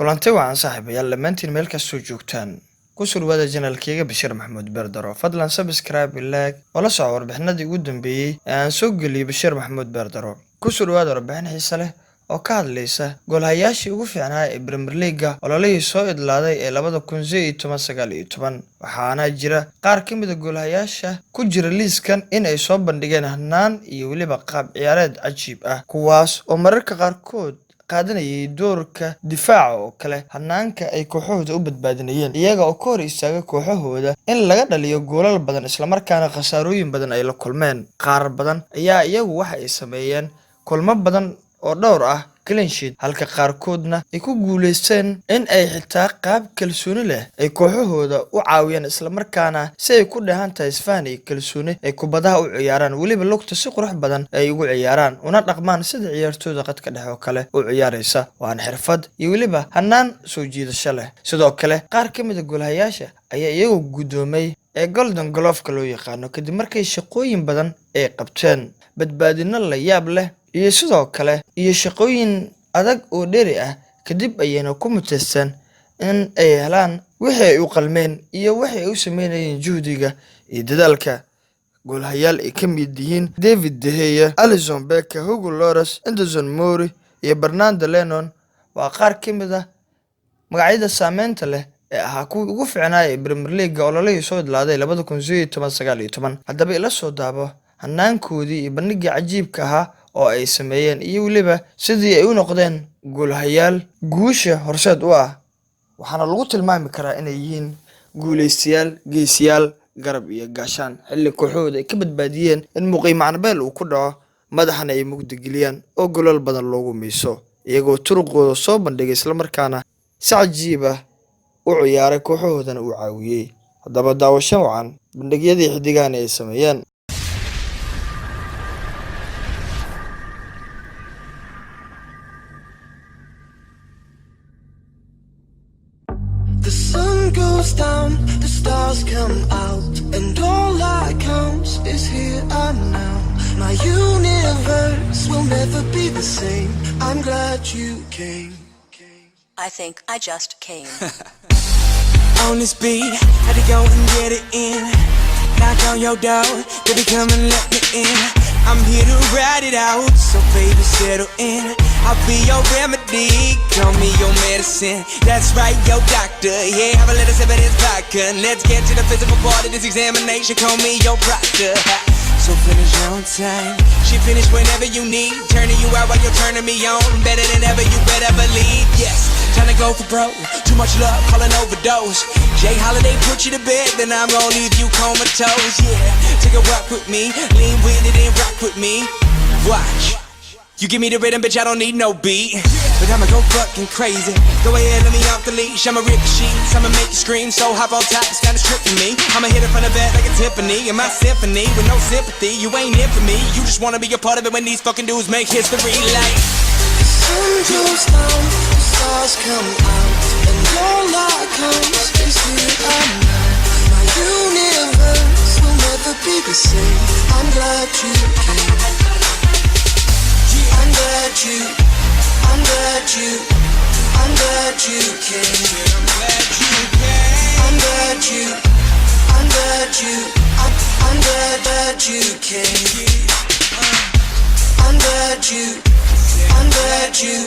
kulanti wacan saaxiibayaal lamaantiin meel kastoo joogtaan ku soo dhawaada channelkayga Bashir Maxamuud Beerdaro fadlan subscribe like oo la soo warbixinadii ugu dambeeyay ee aan soo geliyay Bashir Maxamuud Beerdaro ku soo dhawaada warbixin xiiso leh oo ka hadlaysa goolhayashii ugu fiicnaa ee Premier League oo la soo idlaaday ee 2019 waxaana jira qaar ka mid ah goolhayasha ku jira liiskan in ay soo bandhigeen hanaan iyo waliba qaab ciyaareed cajiib ah kuwaas oo mararka qaarkood qaadanayay doorka difaaca oo kale hanaanka ay kooxahooda u badbaadinayeen iyaga oo ka hor istaaga kooxahooda in laga dhaliyo goolal badan isla markaana khasaarooyin badan ay la kulmeen qaar badan ayaa iyagu waxa ay sameeyeen kulmo badan oo dhowr ah clean sheet halka qaarkoodna ay ku guuleysteen in ay xitaa qaab kalsooni leh ay kooxahooda u caawiyaan isla markaana si ay ku dhahan tahay isfaan iyo kalsooni ay kubadaha u ciyaaraan waliba lugta si qurux badan ay ugu ciyaaraan una dhaqmaan sida ciyartoyda qadka dhexe oo kale u ciyaaraysa waan xirfad iyo waliba hanaan soo jiidasho leh sidoo kale qaar ka mid ah goolhayaasha ayaa iyagu gudoomay ee golden glove-ka loo yaqaano kadib markay shaqooyin badan ay qabteen badbaadino la yaab leh iyo sidoo kale iyo shaqooyin adag oo dheeri ah kadib ayayna ku muteysan in ay helaan wixii ay u qalmeen iyo wixii ay u sameynayeen juhdiga iyo dadaalka goolhayaal ay ka mid yihiin David De Gea, Alisson Becker, Hugo Lloris, Anderson Mori iyo Bernardo Lennon waa qaar ka mid ah magacyada sameynta leh ee ahaa kuwii ugu fiicnaa ee Premier League oo la soo idlaaday 2019 haddaba ila soo daabo hanaankoodii iyo bandhigii cajiibka ahaa oo ay sameeyeen iyo waliba sidii ay u noqdeen goolhayaal guusha horseed u ah waxaana lagu tilmaami karaa inay yihiin guuleystayaal geesiyaal garab iyo gaashaan xilli kooxooda ay ka badbaadiyeen in muqiimacnabeel uu ku dhaco madaxana ay mugdigeliyaan oo golol badan loogu miiso iyagoo turuqooda soo bandhigay isla markaana si cajiib ah u ciyaaray kooxahoodana uu caawiyey haddaba daawasho wacan bandhigyadii xidigahan ay sameeyeen The sun goes down, the stars come out, and all that counts is here and now. My universe will never be the same. I'm glad you came. I think I just came. On this beat, had to go and get it in. Knock on your door, baby, come and let me in. I'm here to ride it out, so baby, settle in. I'll be your remedy, call me your medicine. That's right, your doctor, yeah, have a little sip of this vodka. Let's get to the physical part of this examination, call me your proctor. So finish on time, she finish whenever you need. Turning you out while you're turning me on, better than ever, you better believe, yes. Tryna go for broke, too much love, calling overdose. Jay Holiday put you to bed, then I'm gonna leave you comatose, yeah. Take a walk with me, lean with it and rock with me. Watch, you give me the rhythm, bitch, I don't need no beat. But I'ma go fucking crazy. Go ahead, let me off the leash, I'ma rip the sheets, I'ma make you scream, so hop on top, it's kinda strict for me. I'ma hit it from the back like a Tiffany, in my symphony, with no sympathy, you ain't in for me. You just wanna be a part of it when these fucking dudes make history like. The sun goes down, the stars come out, and all that comes is here and now. My universe will never be the same. I'm glad you came. I'm glad you, I'm glad you, I'm glad you came. I'm glad you came. I'm glad you, I'm glad you, I'm glad you came. I'm glad you, I'm glad you,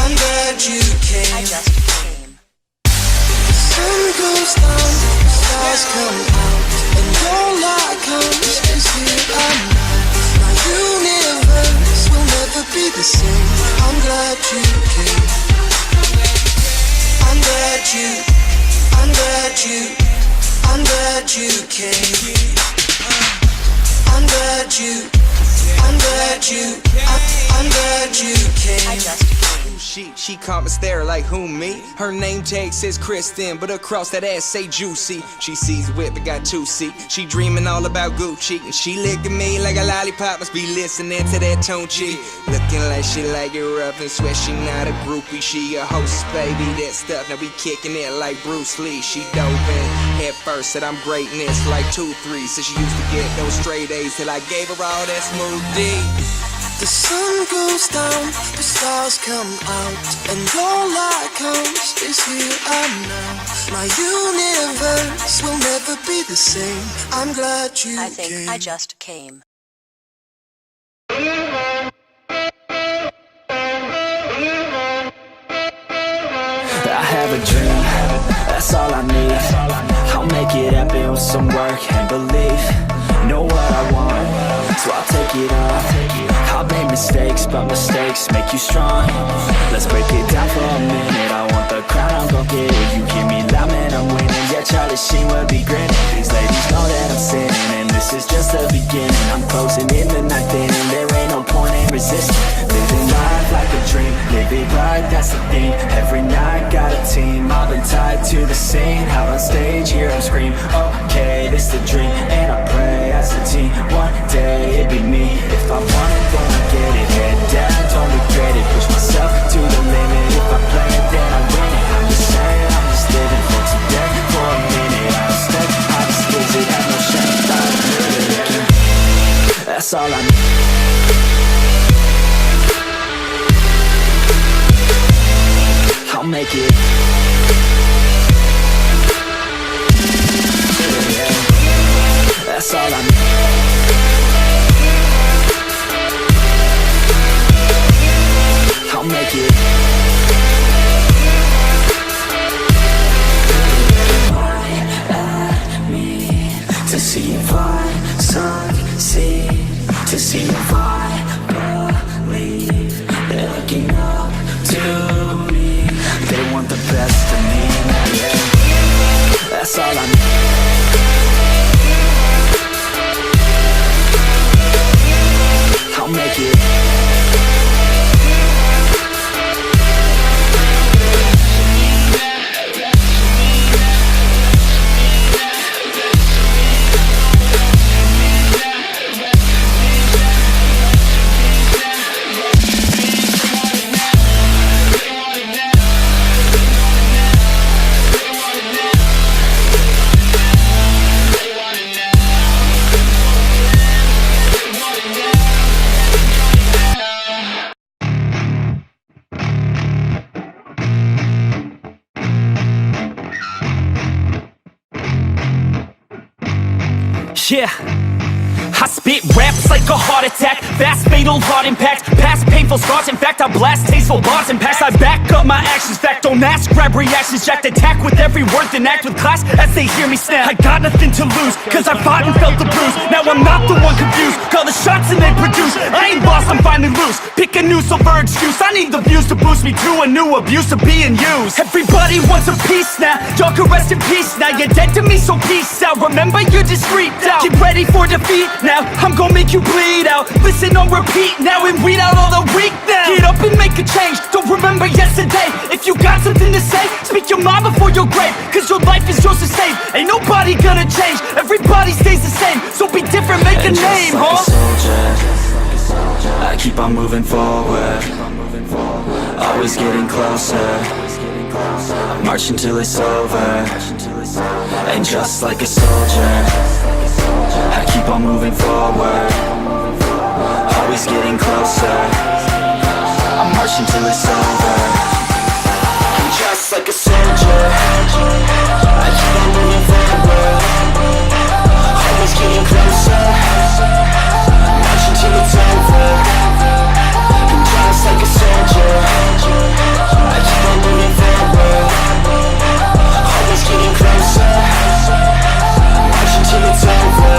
I'm glad you came. I just came. The sun goes down, the stars come out, and all that comes is here and now. My universe will never be the same. I'm glad you came. I'm glad you, I'm glad you, I'm glad you came. I'm glad you, I'm glad you, I'm glad you came. I just came. She come and stare like who me? Her name tag says Kristen, but across that ass say Juicy. She sees whip and got 2 seat. She dreaming all about Gucci, and she licking me like a lollipop. Must be listening to that Tunchi. Looking like she like it rough and sweat. She not a groupie, she a host, baby. That stuff now we kicking it like Bruce Lee. She doping head first, said I'm greatness like 2-3. Said she used to get those straight A's till I gave her all that smooth D. The sun goes down, the stars come out, and all that counts is here and now. My universe will never be the same. I'm glad you I think came. I just came. I have a dream, that's all I need. I'll make it happen with some work and belief. Know what I want, so I'll take it on. I've made mistakes, but mistakes make you strong. Let's break it down for a minute. I want the crown, I'm gon' get it. You hear me loud, man, I'm winning. Yeah, Charlie Sheen will be grinning. These ladies know that I'm sinning, and this is just the beginning. I'm closing in the ninth inning, there ain't no point in resisting. Living life like a dream, live it right, that's the theme. Every night got a team, I've been tied to the scene. Out on stage, hear them scream, okay, this the dream. And I pray as a team, one day it'd be me. If I want it, then I get it. Head down, don't regret it. Push myself to the limit. If I play it, then I win it. I'm just saying, I'm just living for today. For a minute, I step, I just visit, have no shame. That's all I need. I'll make it. That's all I need. I'll make it. To see if I succeed, to see if I believe. They're looking up to me. They want the best of me, yeah. That's all I need. I'll make it. Yeah, I spit raps like a heart attack. Fast, fatal, heart impact. Past painful scars, in fact I blast tasteful bars and packs. I back up my actions, fact don't ask, grab reactions. Jacked attack with every word, then act with class as they hear me snap. I got nothing to lose, cause I fought and felt the bruise. Now I'm not the one confused, call the shots and they produce. I ain't lost, I'm finally loose. Pick a new silver excuse, I need the views to boost me to a new abuse of being used. Everybody wants a piece now, y'all can rest in peace now. You're dead to me, so peace out. Remember you're discreet out. Get ready for defeat now, I'm gonna make you bleed out. Listen on repeat now and weed out all the weak now. Get up and make a change, don't remember yesterday. If you got something to say, speak your mind before your grave. Cause your life is yours to save, ain't nobody gonna change. Everybody stays the same, so be different, make a name, like huh? a soldier, I keep on moving forward, always getting closer. I march until it's over. And just like a soldier, I keep on moving forward, always getting closer. I march until it's over. And just like a soldier, I keep on moving forward, always getting closer. I march until it's over. And just like a soldier, I keep on moving forward, always getting closer. March until it's over.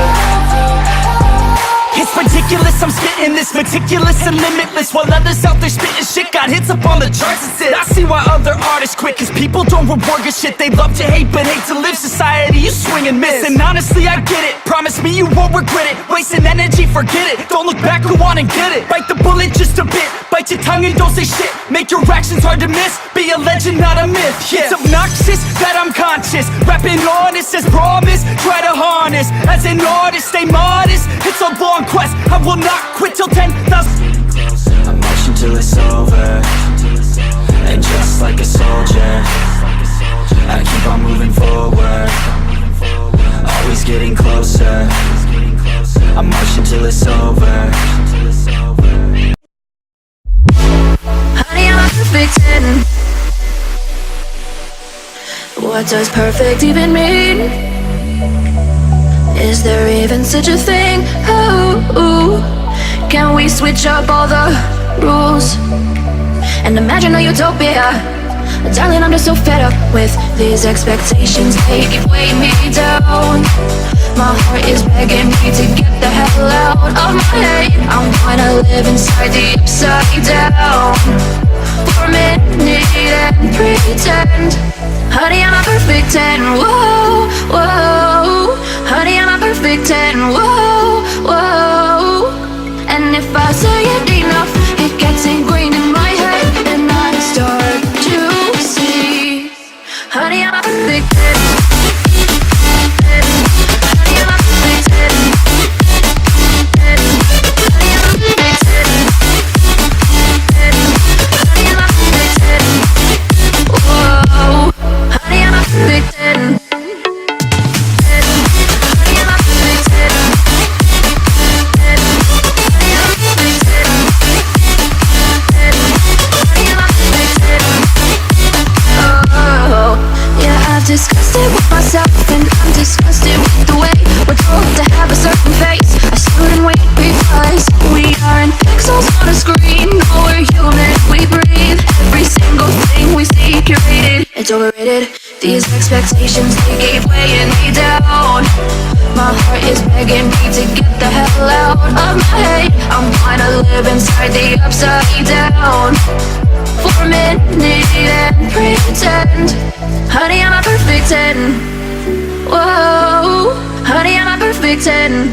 It's ridiculous, I'm spitting this meticulous and limitless, while others out there spitting shit got hits up on the charts and shit. I see why other artists quit, cause people don't reward good shit. They love to hate but hate to live. Society, you swing and miss. And honestly I get it, promise me you won't regret it. Wasting energy, forget it, don't look back, go on and get it. Bite the bullet just a bit, bite your tongue and don't say shit. Make your actions hard to miss, be a legend not a myth, yeah. It's obnoxious that I'm conscious, rapping honest as promise. Try to harness, as an artist stay modest. It's a long quest, I will not quit till 10,000. I march until it's over. And just like a soldier, I keep on moving forward, always getting closer. I march until it's over. What does perfect even mean? Is there even such a thing? Oh, can we switch up all the rules and imagine a utopia? Darling, I'm just so fed up with these expectations. They keep weighing me down. My heart is begging me to get the hell out of my head. I'm gonna live inside the upside down for a minute and pretend. Honey, I'm a perfect 10. Whoa, whoa. Honey, I'm a perfect 10. Whoa, whoa. And if I say it enough, it gets ingrained in my head, and I start to see. Honey, I'm a perfect 10. Honey, I'm a perfect 10. Honey, I'm a perfect 10. Honey, I'm a perfect 10. Whoa. Honey, I'm a perfect 10. Honey, I'm a perfect 10. Disgusted with myself, and I'm disgusted with the way we're told to have a certain face. I stood and wait because we aren't pixels on a screen. No, we're human, we breathe. Every single thing we see curated, it's overrated. These expectations, they keep weighing me down. My heart is begging me to get the hell out of my head. I'm gonna live inside the upside down for a minute and pretend. Honey, I'm a perfect 10. Whoa. Honey, I'm a perfect 10.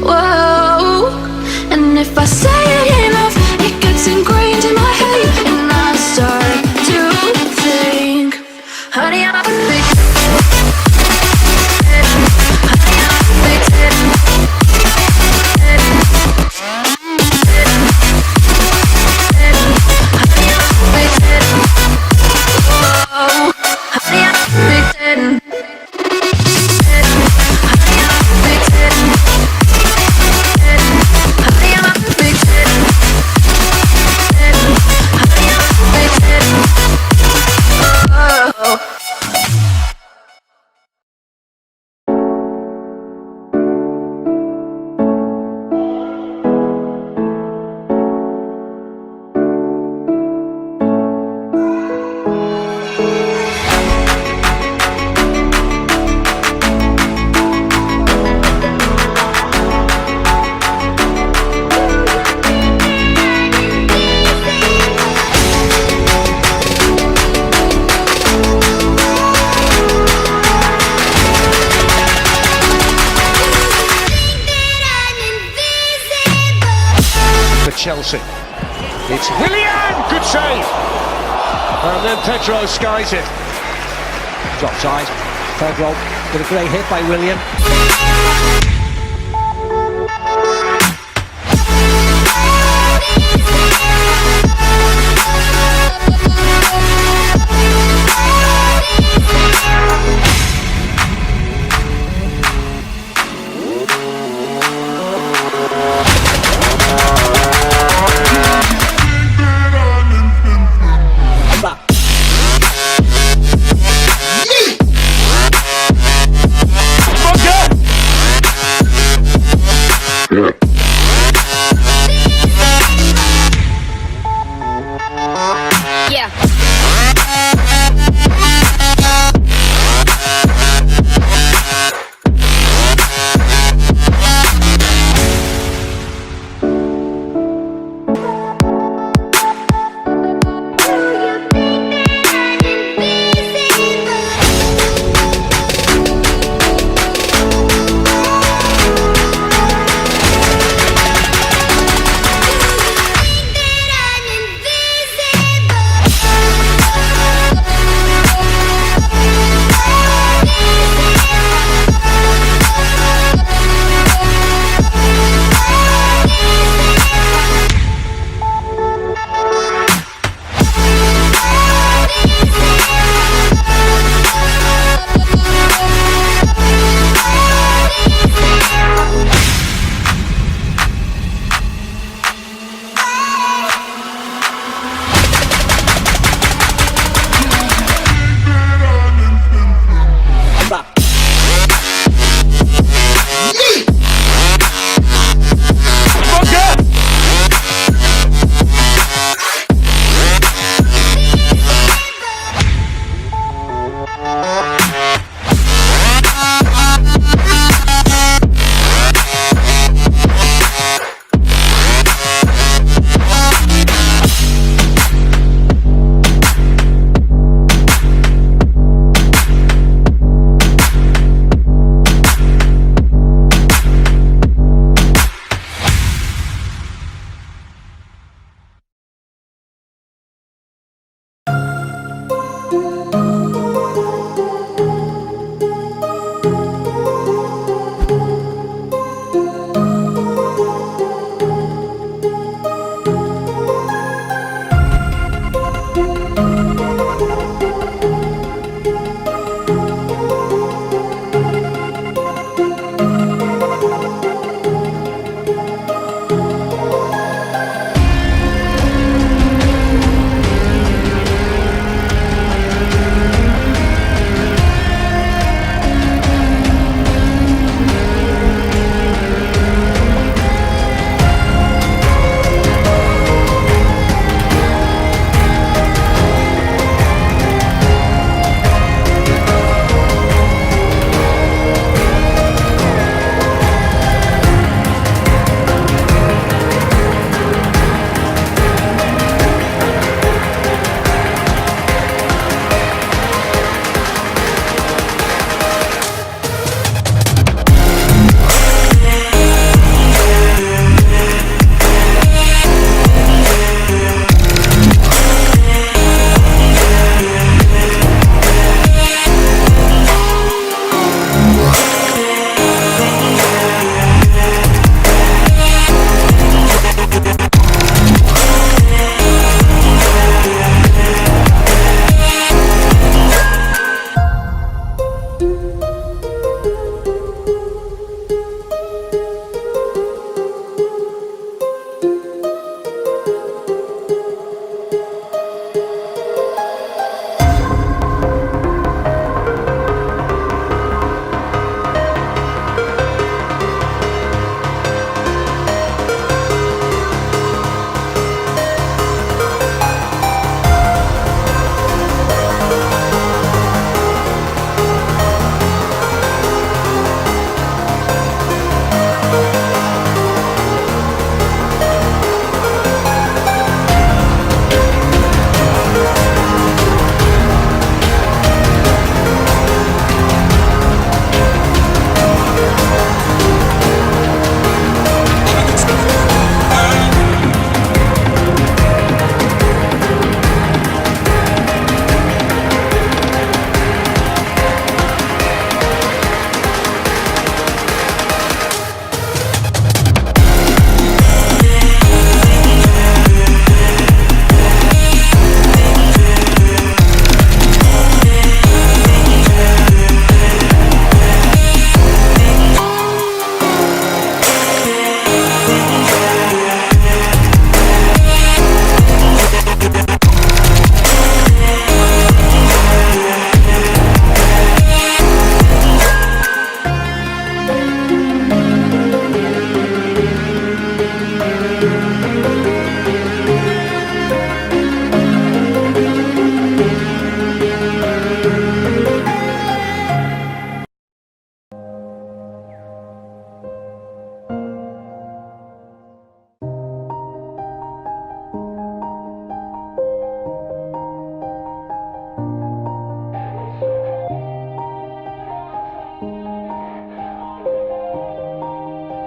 Whoa. And if I say it enough, it gets ingrained in my head, and I start to think. Honey, I'm a perfect 10. Honey, I'm a perfect 10. Honey, I'm a perfect 10. Whoa. Honey, I'm a perfect 10. Honey, I'm a perfect 10. Honey, I'm a perfect 10. Honey, I'm a perfect 10. Oh. Chelsea. It's Willian! Good save! And then Pedro skies it. Drop side. Pedro with a great hit by Willian.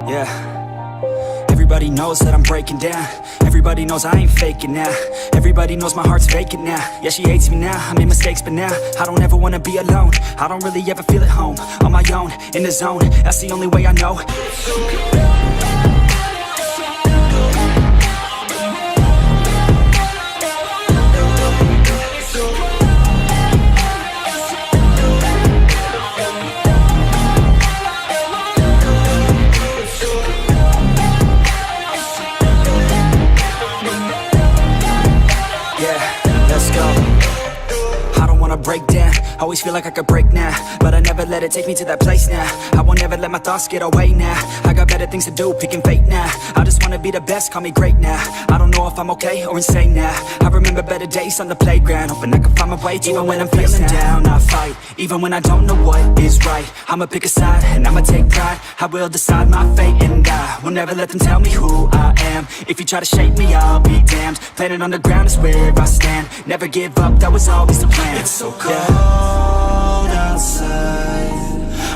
Yeah. Everybody knows that I'm breaking down. Everybody knows I ain't faking now. Everybody knows my heart's vacant now. Yeah, she hates me now, I made mistakes but now I don't ever wanna be alone. I don't really ever feel at home. On my own, in the zone, that's the only way I know. Break down, always feel like I could break now, but I never let it take me to that place now. I won't ever let my thoughts get away now. I got better things to do, picking fate now. I just wanna be the best, call me great now. I don't know if I'm okay or insane now. I remember better days on the playground, hoping I can find my way even when I'm feeling down. I fight, even when I don't know what is right. I'ma pick a side, and I'ma take pride. I will decide my fate, and I will never let them tell me who I am. If you try to shape me, I'll be damned. Planet on the ground is where I stand. Never give up, that was always the plan. It's so cold outside,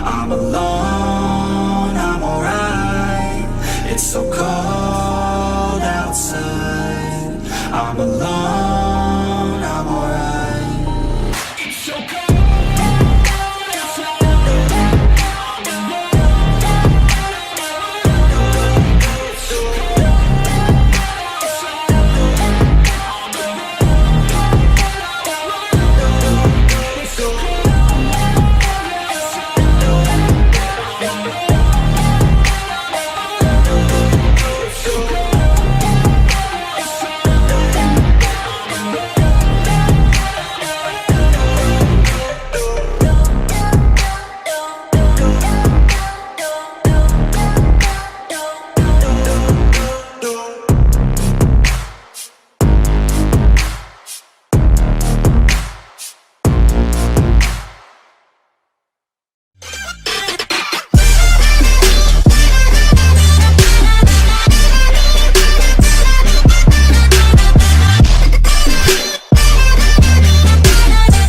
I'm alone, I'm alright. It's so cold outside, I'm alone.